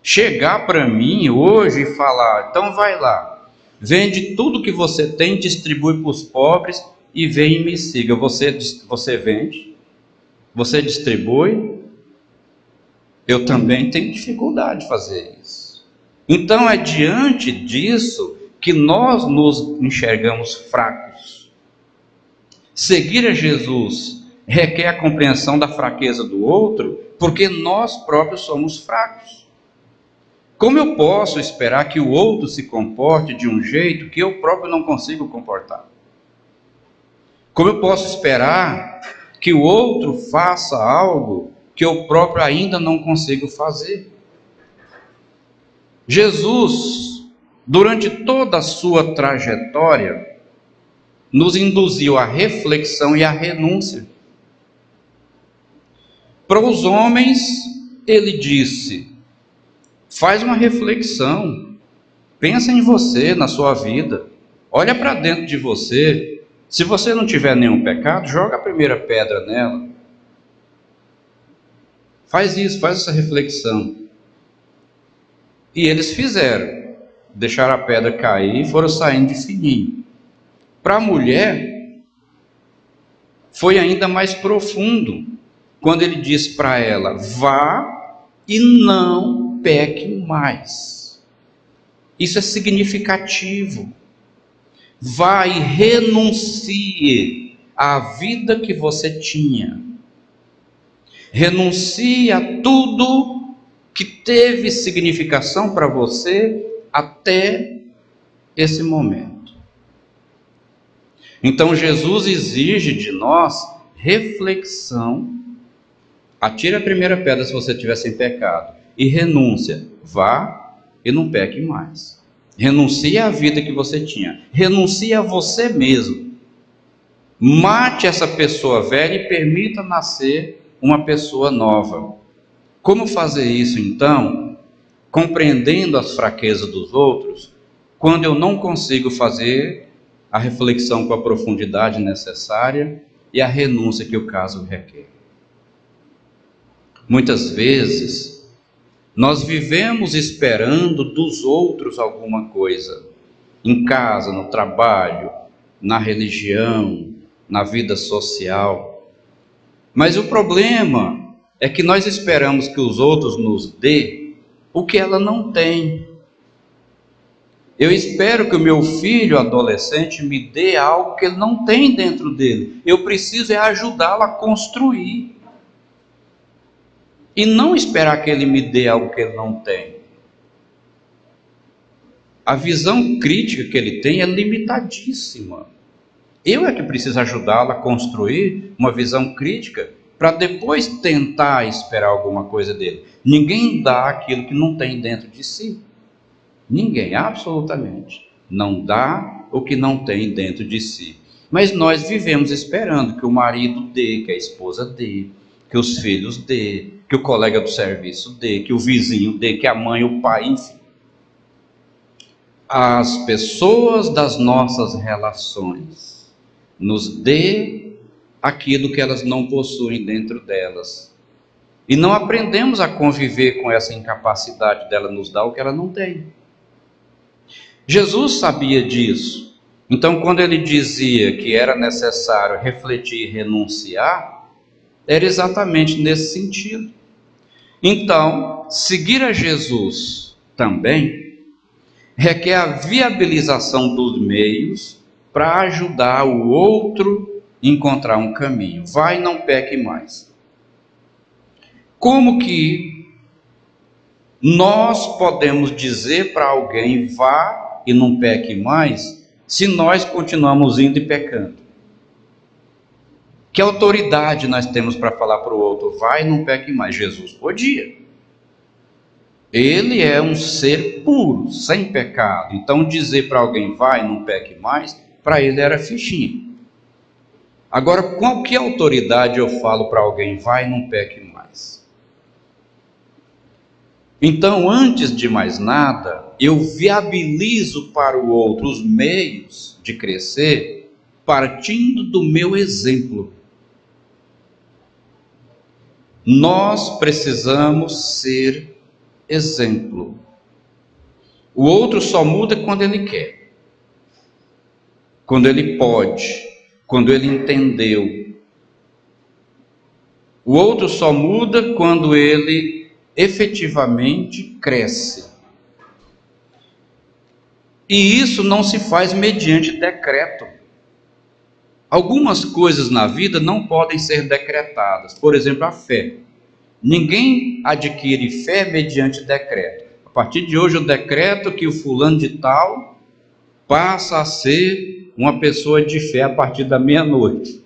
Chegar para mim hoje e falar: então vai lá, vende tudo que você tem, distribui para os pobres e vem e me siga. Você vende, você distribui. Eu também tenho dificuldade de fazer isso. Então é diante disso que nós nos enxergamos fracos. Seguir a Jesus requer a compreensão da fraqueza do outro, porque nós próprios somos fracos. Como eu posso esperar que o outro se comporte de um jeito que eu próprio não consigo comportar? Como eu posso esperar que o outro faça algo que eu próprio ainda não consigo fazer? Jesus, durante toda a sua trajetória, nos induziu à reflexão e à renúncia. Para os homens, ele disse: faz uma reflexão, pensa em você, na sua vida, olha para dentro de você. Se você não tiver nenhum pecado, joga a primeira pedra nela. Faz isso, faz essa reflexão. E eles fizeram, deixaram a pedra cair e foram saindo de fininho. Para a mulher, foi ainda mais profundo, quando ele disse para ela: vá e não peque mais. Isso é significativo. Vá e renuncie à vida que você tinha. Renuncie a tudo que teve significação para você até esse momento. Então Jesus exige de nós reflexão. Atire a primeira pedra se você estiver sem pecado. E renúncia. Vá e não peque mais. Renuncie à vida que você tinha. Renuncie a você mesmo. Mate essa pessoa velha e permita nascer uma pessoa nova. Como fazer isso então? Compreendendo as fraquezas dos outros, quando eu não consigo fazer a reflexão com a profundidade necessária e a renúncia que o caso requer. Muitas vezes, nós vivemos esperando dos outros alguma coisa, em casa, no trabalho, na religião, na vida social. Mas o problema é que nós esperamos que os outros nos dê o que ela não tem. Eu espero que o meu filho adolescente me dê algo que ele não tem dentro dele. Eu preciso ajudá-lo a construir. E não esperar que ele me dê algo que ele não tem. A visão crítica que ele tem é limitadíssima. Eu é que preciso ajudá-la a construir uma visão crítica para depois tentar esperar alguma coisa dele. Ninguém dá aquilo que não tem dentro de si. Ninguém, absolutamente. Não dá o que não tem dentro de si. Mas nós vivemos esperando que o marido dê, que a esposa dê, que os filhos dê, que o colega do serviço dê, que o vizinho dê, que a mãe, o pai, enfim. As pessoas das nossas relações nos dê aquilo que elas não possuem dentro delas. E não aprendemos a conviver com essa incapacidade dela nos dar o que ela não tem. Jesus sabia disso. Então, quando ele dizia que era necessário refletir e renunciar, era exatamente nesse sentido. Então, seguir a Jesus também requer a viabilização dos meios para ajudar o outro a encontrar um caminho. Vai, não peque mais. Como que nós podemos dizer para alguém vá e não peque mais, se nós continuamos indo e pecando? Que autoridade nós temos para falar para o outro, vai e não peque mais? Jesus podia. Ele é um ser puro, sem pecado. Então dizer para alguém vai e não peque mais, para ele era fichinha. Agora, com que autoridade eu falo para alguém vai e não peque mais? Então, antes de mais nada, eu viabilizo para o outro os meios de crescer partindo do meu exemplo. Nós precisamos ser exemplo. O outro só muda quando ele quer, quando ele pode, quando ele entendeu. O outro só muda quando ele efetivamente cresce. E isso não se faz mediante decreto. Algumas coisas na vida não podem ser decretadas. Por exemplo, a fé. Ninguém adquire fé mediante decreto. A partir de hoje eu decreto que o fulano de tal passa a ser uma pessoa de fé a partir da meia-noite.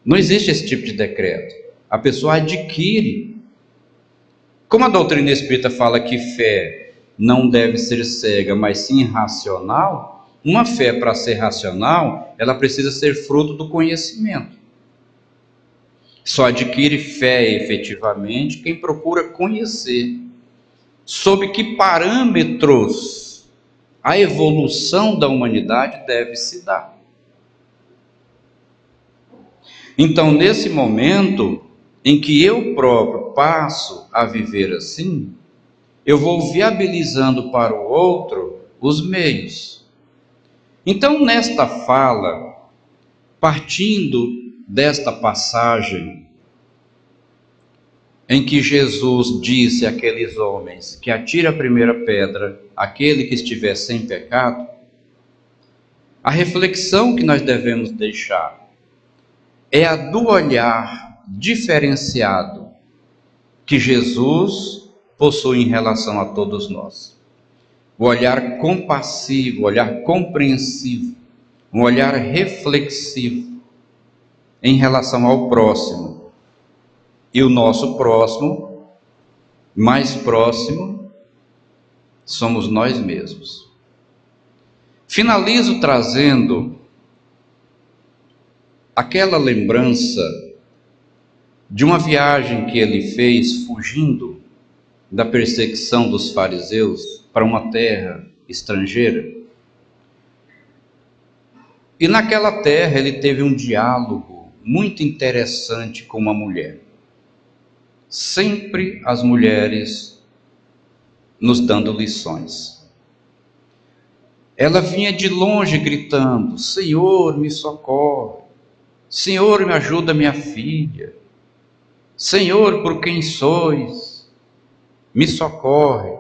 Não existe esse tipo de decreto. A pessoa adquire. Como a doutrina espírita fala que fé não deve ser cega, mas sim racional, uma fé, para ser racional, ela precisa ser fruto do conhecimento. Só adquire fé efetivamente quem procura conhecer sob que parâmetros a evolução da humanidade deve se dar. Então, nesse momento em que eu próprio passo a viver assim, eu vou viabilizando para o outro os meios. Então, nesta fala, partindo desta passagem em que Jesus disse àqueles homens que atire a primeira pedra, aquele que estiver sem pecado, a reflexão que nós devemos deixar é a do olhar diferenciado que Jesus possui em relação a todos nós. O olhar compassivo, o olhar compreensivo, um olhar reflexivo em relação ao próximo. E o nosso próximo, mais próximo, somos nós mesmos. Finalizo trazendo aquela lembrança de uma viagem que ele fez fugindo da perseguição dos fariseus para uma terra estrangeira. E naquela terra ele teve um diálogo muito interessante com uma mulher. Sempre as mulheres nos dando lições. Ela vinha de longe gritando: Senhor, me socorre. Senhor, me ajuda minha filha. Senhor, por quem sois? Me socorre.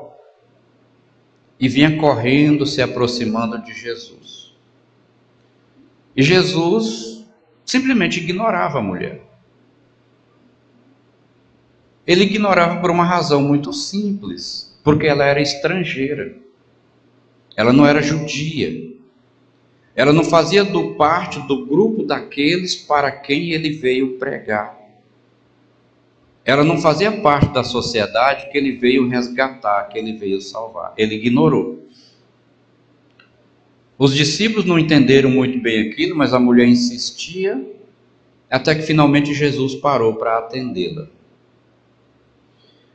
E vinha correndo, se aproximando de Jesus. E Jesus simplesmente ignorava a mulher. Ele ignorava por uma razão muito simples, porque ela era estrangeira. Ela não era judia. Ela não fazia parte do grupo daqueles para quem ele veio pregar. Ela não fazia parte da sociedade que ele veio resgatar, que ele veio salvar. Ele ignorou. Os discípulos não entenderam muito bem aquilo, mas a mulher insistia, até que finalmente Jesus parou para atendê-la.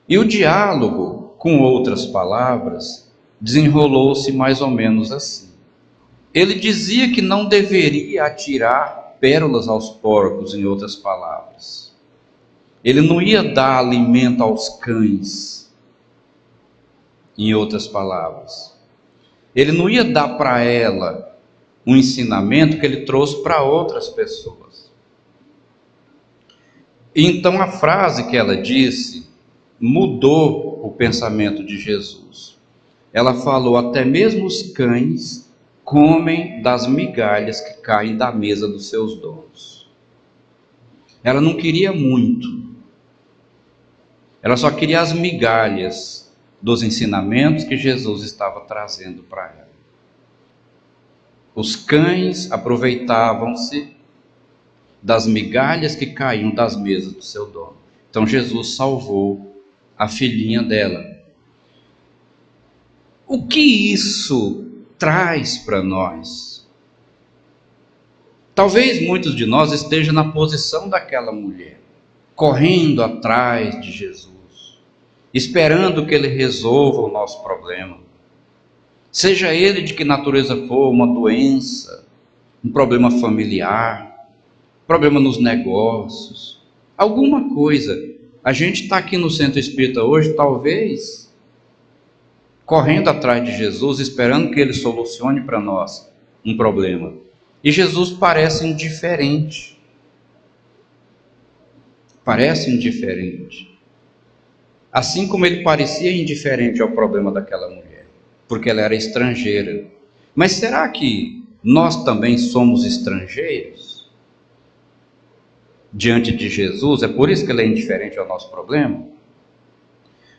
E o diálogo, com outras palavras, desenrolou-se mais ou menos assim. Ele dizia que não deveria atirar pérolas aos porcos, em outras palavras. Ele não ia dar alimento aos cães, em outras palavras. Ele não ia dar para ela um ensinamento que ele trouxe para outras pessoas. Então a frase que ela disse mudou o pensamento de Jesus. Ela falou: até mesmo os cães comem das migalhas que caem da mesa dos seus donos. Ela não queria muito. Ela só queria as migalhas dos ensinamentos que Jesus estava trazendo para ela. Os cães aproveitavam-se das migalhas que caíam das mesas do seu dono. Então Jesus salvou a filhinha dela. O que isso traz para nós? Talvez muitos de nós estejam na posição daquela mulher, correndo atrás de Jesus, esperando que ele resolva o nosso problema. Seja ele de que natureza for, uma doença, um problema familiar, problema nos negócios, alguma coisa. A gente está aqui no Centro Espírita hoje, talvez, correndo atrás de Jesus, esperando que ele solucione para nós um problema. E Jesus parece indiferente. Parece indiferente. Assim como ele parecia indiferente ao problema daquela mulher, porque ela era estrangeira. Mas será que nós também somos estrangeiros diante de Jesus? É por isso que ele é indiferente ao nosso problema?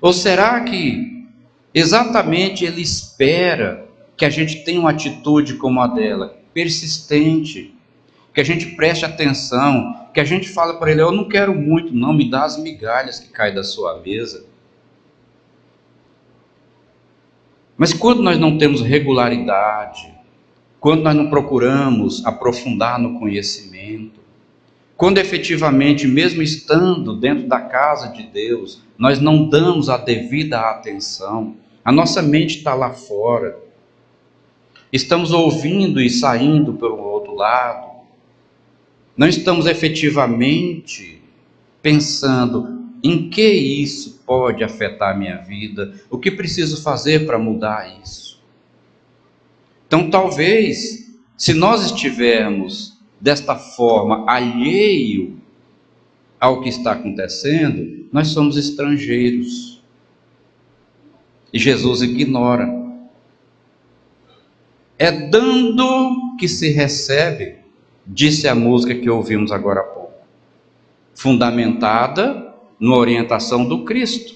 Ou será que exatamente ele espera que a gente tenha uma atitude como a dela, persistente, que a gente preste atenção, que a gente fale para ele: eu não quero muito não, me dá as migalhas que caem da sua mesa. Mas quando nós não temos regularidade, quando nós não procuramos aprofundar no conhecimento, quando efetivamente, mesmo estando dentro da casa de Deus, nós não damos a devida atenção, a nossa mente está lá fora, estamos ouvindo e saindo pelo outro lado, não estamos efetivamente pensando em que isso pode afetar a minha vida, o que preciso fazer para mudar isso. Então talvez, se nós estivermos desta forma, alheio ao que está acontecendo, nós somos estrangeiros. E Jesus ignora. É dando que se recebe, disse a música que ouvimos agora há pouco, fundamentada na orientação do Cristo.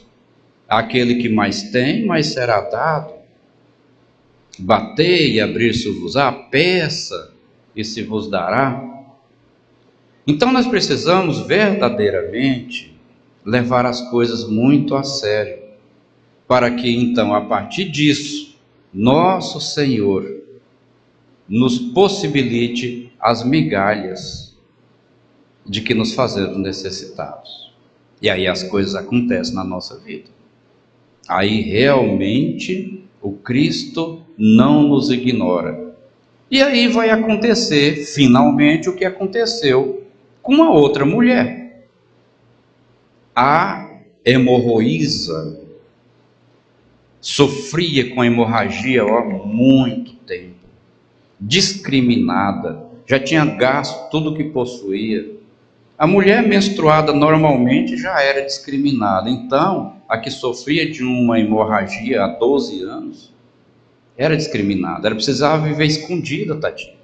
Aquele que mais tem, mais será dado. Batei e abrir-se-vos-á, peça e se vos dará. Então nós precisamos verdadeiramente levar as coisas muito a sério, para que então, a partir disso, nosso Senhor nos possibilite as migalhas de que nos fazemos necessitados. E aí as coisas acontecem na nossa vida. Aí realmente o Cristo não nos ignora. E aí vai acontecer finalmente o que aconteceu com uma outra mulher. A hemorroísa sofria com hemorragia há muito tempo, discriminada, já tinha gasto tudo que possuía. A mulher menstruada normalmente já era discriminada, então a que sofria de uma hemorragia há 12 anos era discriminada, ela precisava viver escondida, tadinha.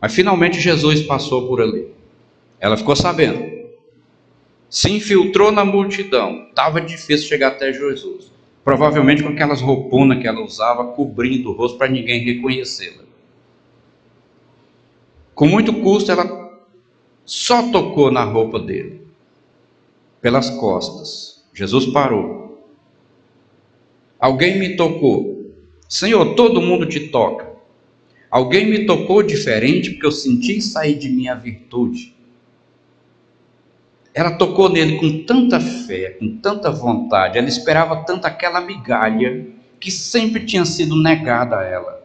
Mas finalmente Jesus passou por ali, ela ficou sabendo, se infiltrou na multidão, estava difícil chegar até Jesus, provavelmente com aquelas rouponas que ela usava cobrindo o rosto para ninguém reconhecê-la. Com muito custo, ela só tocou na roupa dele, pelas costas. Jesus parou. Alguém me tocou. Senhor, todo mundo te toca. Alguém me tocou diferente porque eu senti sair de mim a virtude. Ela tocou nele com tanta fé, com tanta vontade. Ela esperava tanto aquela migalha que sempre tinha sido negada a ela.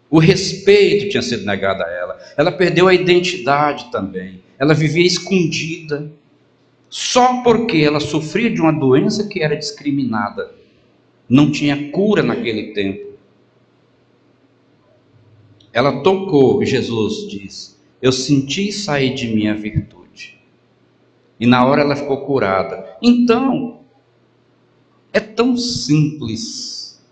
O respeito tinha sido negado a ela. Ela perdeu a identidade também. Ela vivia escondida. Só porque ela sofria de uma doença que era discriminada. Não tinha cura naquele tempo. Ela tocou e Jesus diz: eu senti sair de mim a virtude. E na hora ela ficou curada. Então, é tão simples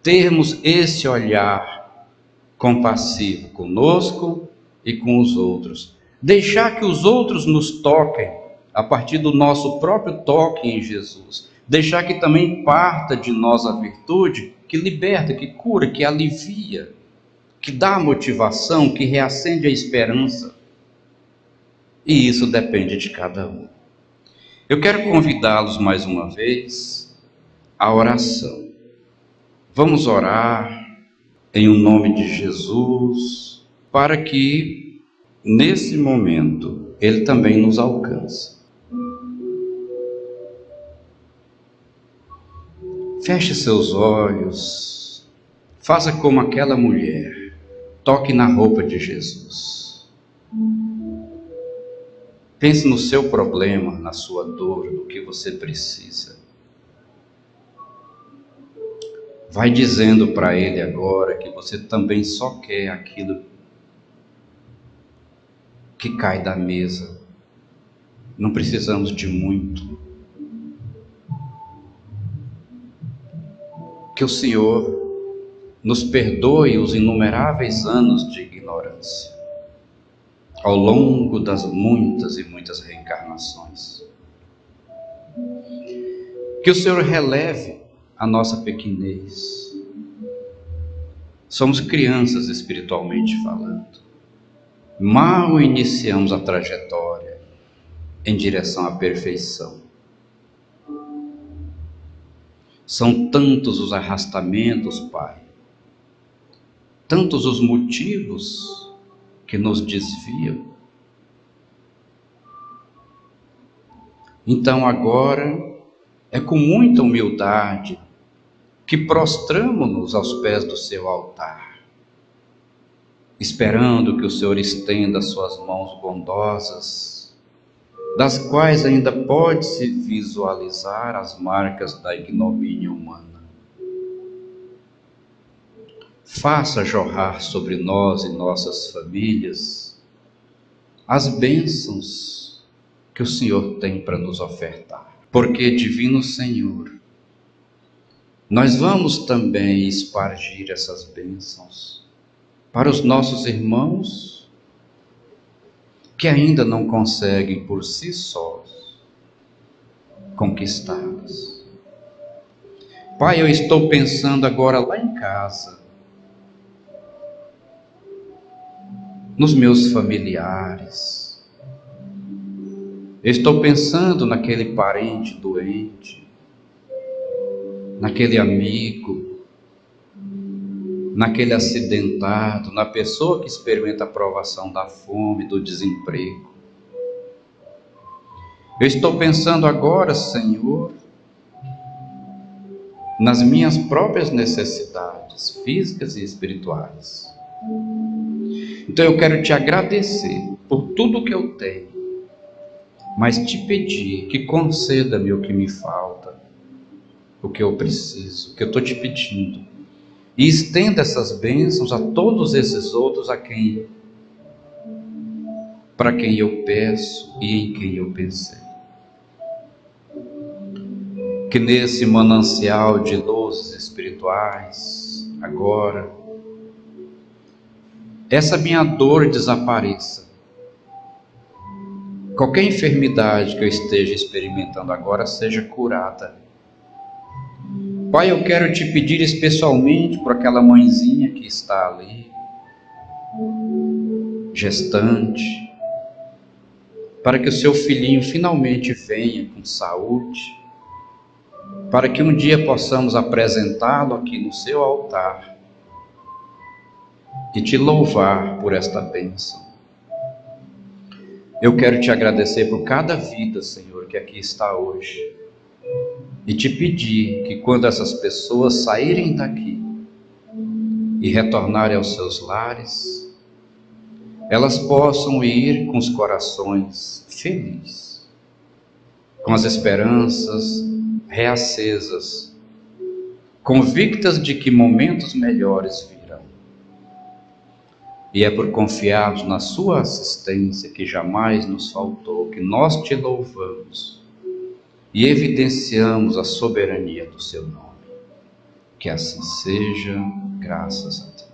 termos esse olhar compassivo conosco e com os outros. Deixar que os outros nos toquem a partir do nosso próprio toque em Jesus. Deixar que também parta de nós a virtude que liberta, que cura, que alivia, que dá motivação, que reacende a esperança. E isso depende de cada um. Eu quero convidá-los mais uma vez à oração. Vamos orar em o nome de Jesus, para que nesse momento Ele também nos alcance. Feche seus olhos, faça como aquela mulher, toque na roupa de Jesus. Pense no seu problema, na sua dor, no que você precisa. Vai dizendo para Ele agora que você também só quer aquilo que cai da mesa. Não precisamos de muito. Que o Senhor nos perdoe os inumeráveis anos de ignorância, ao longo das muitas e muitas reencarnações. Que o Senhor releve a nossa pequenez. Somos crianças espiritualmente falando. Mal iniciamos a trajetória em direção à perfeição. São tantos os arrastamentos, Pai, tantos os motivos que nos desviam. Então agora é com muita humildade que prostramo-nos aos pés do seu altar, esperando que o Senhor estenda as suas mãos bondosas, das quais ainda pode-se visualizar as marcas da ignomínia humana. Faça jorrar sobre nós e nossas famílias as bênçãos que o Senhor tem para nos ofertar. Porque, Divino Senhor, nós vamos também espargir essas bênçãos para os nossos irmãos que ainda não conseguem por si sós conquistá-las. Pai, eu estou pensando agora lá em casa, nos meus familiares. Eu estou pensando naquele parente doente, naquele amigo, naquele acidentado, na pessoa que experimenta a provação da fome, do desemprego. Eu estou pensando agora, Senhor, nas minhas próprias necessidades físicas e espirituais. Então eu quero te agradecer por tudo que eu tenho, mas te pedir que conceda-me o que me falta, o que eu preciso, o que eu estou te pedindo. E estenda essas bênçãos a todos esses outros para quem eu peço e em quem eu pensei. Que nesse manancial de luzes espirituais, agora, essa minha dor desapareça. Qualquer enfermidade que eu esteja experimentando agora seja curada. Pai, eu quero te pedir especialmente por aquela mãezinha que está ali, gestante, para que o seu filhinho finalmente venha com saúde, para que um dia possamos apresentá-lo aqui no seu altar e te louvar por esta bênção. Eu quero te agradecer por cada vida, Senhor, que aqui está hoje, e te pedir que quando essas pessoas saírem daqui e retornarem aos seus lares, elas possam ir com os corações felizes, com as esperanças reacesas, convictas de que momentos melhores virão. E é por confiarmos na sua assistência, que jamais nos faltou, que nós te louvamos e evidenciamos a soberania do seu nome. Que assim seja, graças a Deus.